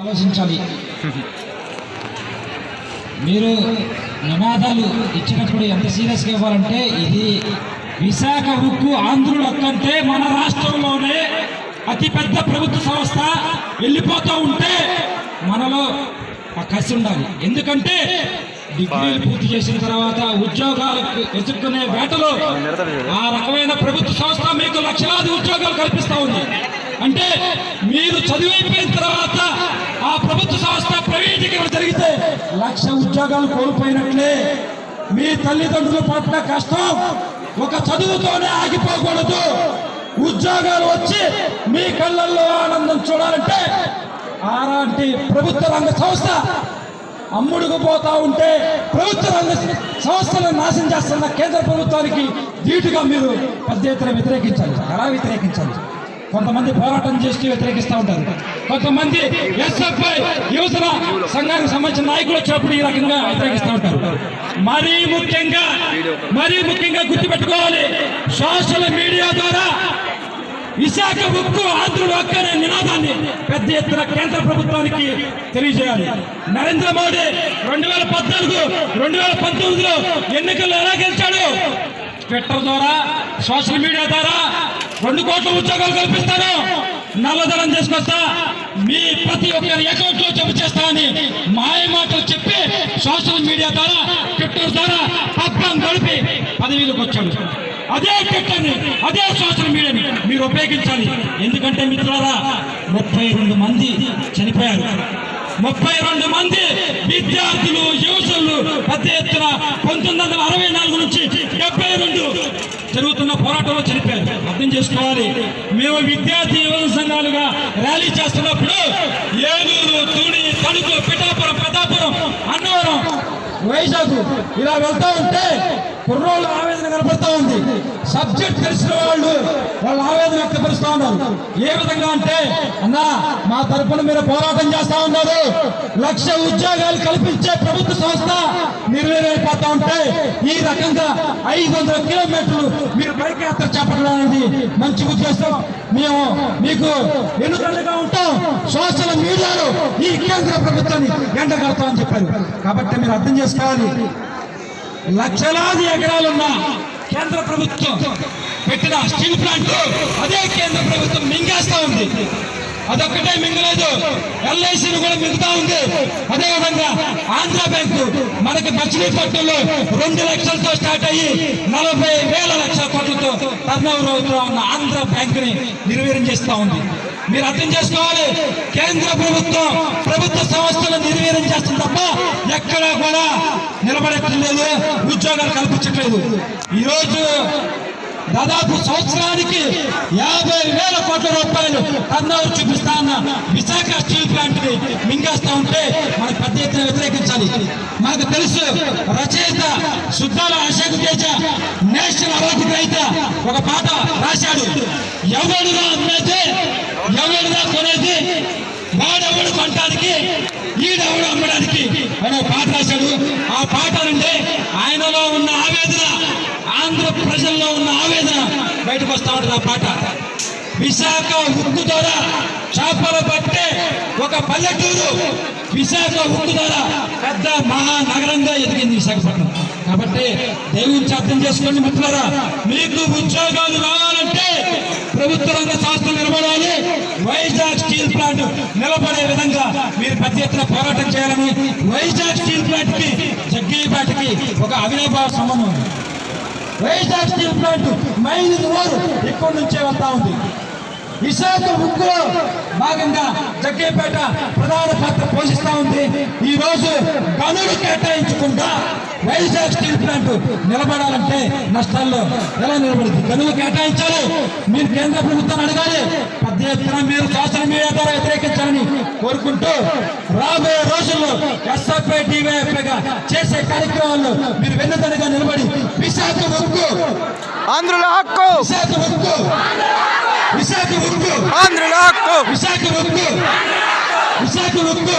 ఆలోచించాలి. మీరు నినాదాలు ఇచ్చినప్పుడు ఎంత సీరియస్గా ఇవ్వాలంటే, ఇది విశాఖ ఉక్కు ఆంధ్రుల కంటే మన రాష్ట్రంలోనే అతిపెద్ద ప్రభుత్వ సంస్థ వెళ్ళిపోతూ ఉంటే మనలో ఆ కసి ఉండాలి. ఎందుకంటే డిగ్రీలు పూర్తి చేసిన తర్వాత ఉద్యోగాలకు వెతుక్కునే వేటలో ఆ రకమైన ప్రభుత్వ సంస్థ మీకు లక్షలాది ఉద్యోగాలు కల్పిస్తూ ఉంది. అంటే మీరు చదివైపోయిన తర్వాత ఆ ప్రభుత్వ సంస్థ ప్రైవేటీకరణ జరిగితే 1,00,000 ఉద్యోగాలు కోల్పోయినట్లే. మీ తల్లిదండ్రులు పట్ల కష్టం ఒక చదువుతోనే ఆగిపోకూడదు. ఉద్యోగాలు వచ్చి మీ కళ్ళల్లో ఆనందం చూడాలంటే అలాంటి ప్రభుత్వ రంగ సంస్థ అమ్ముడుకు పోతా ఉంటే ప్రభుత్వ రంగ సంస్థలను నాశనం చేస్తున్న కేంద్ర ప్రభుత్వానికి ధీటుగా మీరు పెద్ద ఎత్తున వ్యతిరేకించాలి. ఎలా వ్యతిరేకించాలి? కొంతమంది పోరాటం చేస్తూ వ్యతిరేకిస్తూ ఉంటారు, కొంతమంది ఎస్ఎఫ్ఐ యువజన సంఘానికి సంబంధించిన నాయకులు వచ్చినప్పుడు ఈ రకంగా వ్యతిరేకిస్తూ ఉంటారు. మరీ ముఖ్యంగా గుర్తుపెట్టుకోవాలి, సోషల్ మీడియా ద్వారా విశాఖ ఉక్కు ఆంధ్రుల హక్కు అనే నినాదాన్ని పెద్ద ఎత్తున కేంద్ర ప్రభుత్వానికి తెలియజేయాలి. నరేంద్ర మోడీ 2014, 2019లో ఎన్నికల్లో ఎలా గెలిచాడు? ట్విట్టర్ ద్వారా, సోషల్ మీడియా ద్వారా 2 కోట్ల ఉద్యోగాలు కల్పిస్తాను, నల్లధనం తీసుకొస్తా, మీ ప్రతి ఒక్కరి అకౌంట్లో జమ చేస్తా అని మాయ మాటలు చెప్పి సోషల్ మీడియా ద్వారా, ట్విట్టర్ ద్వారా పబ్బం గడిపి పదవిలోకి వచ్చాడు. అదే ట్విట్టర్ని, అదే సోషల్ మీడియాని మీరు ఉపయోగించాలి. ఎందుకంటే మిత్రులారా, 32 మంది చనిపోయారు. 32 మంది విద్యార్థులు, యువకులు పెద్ద ఎత్తున 1964 నుంచి 72 జరుగుతున్న పోరాటంలో చనిపోయారు. అర్థం చేసుకోవాలి. మేము విద్యార్థి యువజన సంఘాలుగా ర్యాలీ చేస్తున్నప్పుడు ఏలూరు, తుని, తణుకు, పిఠాపురం, పెద్దాపురం, అన్నవరం, వైజాగ్ ఇలా వెళ్తా ఉంటే కుర్రోళ్ళు ఆవేదన కనపడతా ఉంది. సబ్జెక్ట్ తెలిసిన వాళ్ళ ఆవేదన వ్యక్తపరుస్తూ ఉన్నారు. ఏ విధంగా అంటే, అన్నా మా తరఫున మీరు పోరాటం చేస్తా ఉన్నారు, 1,00,000 ఉద్యోగాలు కల్పించే ప్రభుత్వ సంస్థ నిర్వీర్యమైపోతా ఉంటే ఈ రకంగా 500 కిలోమీటర్లు మీరు బైక్ యాత్ర చేపట్టడం అనేది మంచి ఉద్దేశం. మేము మీకు ఎన్నుకలుగా ఉంటాం, సోషల్ మీడియాలో ఈ కేంద్ర ప్రభుత్వాన్ని ఎండగడతామని చెప్పారు. కాబట్టి మీరు అర్థం చేసుకోవాలి, లక్షలాది ఎకరాలున్న కేంద్ర ప్రభుత్వం పెట్టిన స్టీల్ ప్లాంట్ అదే కేంద్ర ప్రభుత్వం మింగేస్తా ఉంది. అదొక్కటే మింగలేదు, ఎల్ఐసిని కూడా మింగుతా ఉంది. అదేవిధంగా ఆంధ్ర బ్యాంకు మనకి మచిలీపట్నంలో 2 లక్షలతో స్టార్ట్ అయ్యి 40,000 లక్షల కోట్లతో టర్నోవర్ అవుతూ ఉన్న ఆంధ్ర బ్యాంకుని నిర్వీర్యం చేస్తూ ఉంది. మీరు అర్థం చేసుకోవాలి, కేంద్ర ప్రభుత్వం ప్రభుత్వ సంస్థలు నిర్వీర్యం చేస్తుంది తప్ప ఎక్కడా కూడా నిలబడట్లేదు, ఉద్యోగాలు కల్పించట్లేదు. ఈరోజు దాదాపు సంవత్సరానికి 50,000 కోట్ల రూపాయలు టర్నోవర్ చూపిస్తా ఉన్న విశాఖ స్టీల్ ప్లాంట్ ని మింగేస్తా ఉంటే మనకు పెద్ద ఎత్తున వ్యతిరేకించాలి. మనకు తెలుసు, రచయిత సుద్దాల అశోక్ తేజ నేషనల్ అవార్డు గ్రహీత ఒక పాట రాశాడు. ఎవడుగా అమ్మేది, ఎవడుగా కొనేది, వాడెవడు కొనడానికి, ఈడెవడు అమ్మడానికి అనే పాట రాశాడు. ఆ పాట నుండి ఆయనలో ఉన్న ఆవేదన, ఆంధ్ర ప్రజల్లో ఉన్న ఆవేదన బయటకు వస్తా ఉంటుంది. ఆ పాట విశాఖ ఉక్కు ద్వారా చేపలు పట్టే ఒక పల్లెటూరు విశాఖ ఉక్కు ద్వారా పెద్ద మహానగరంగా ఎదిగింది విశాఖపట్నం. కాబట్టి దేవుని అర్థం చేసుకోండి మిత్రులారా, మీకు ఉద్యోగాలు రావాలంటే ప్రభుత్వ రంగ సంస్థలు నిలబడాలి. వైజాగ్ స్టీల్ ప్లాంట్ నిలబడే విధంగా మీరు పెద్ద ఎత్తున పోరాటం చేయాలని, వైజాగ్ స్టీల్ ప్లాంట్ కి జగ్గయ్యపేటకి ఒక అవినాభావ సంబంధం ఉంది. వైజాగ్ స్టీల్ ప్లాంట్ మైలు ఇక్కడి నుంచే వెళ్తా ఉంది. విశాఖ ఉక్కులో భాగంగా జగ్గయ్యపేట ప్రధాన పాత్ర పోషిస్తా ఉంది. ఈ రోజు గనులు కేటాయించకుండా వైజాగ్ స్టీల్ ప్లాంట్ నిలబడాలంటే నష్టాల్లో ఎలా నిలబడుతుంది? గనులు కేటాయించాలి. మీరు కేంద్ర ప్రభుత్వాన్ని అడగాలి. పెద్ద ఎత్తున మీరు సోషల్ మీడియా ద్వారా వ్యతిరేకించాలని కోరుకుంటూ రాబోయే రోజుల్లో ఎస్ఎఫ్ఐ, డివైఎఫ్ఐగా చేసే కార్యక్రమాల్లో మీరు వెన్నుదన్నుగా నిలబడి విశాఖ ఉక్కు ఆంధ్రుల హక్కు, విశాఖ ఉక్కు, విశాఖ ఉక్కు, ఆంధ్రుల హక్కు, విశాఖ ఉక్కు, విశాఖ ఉక్కు.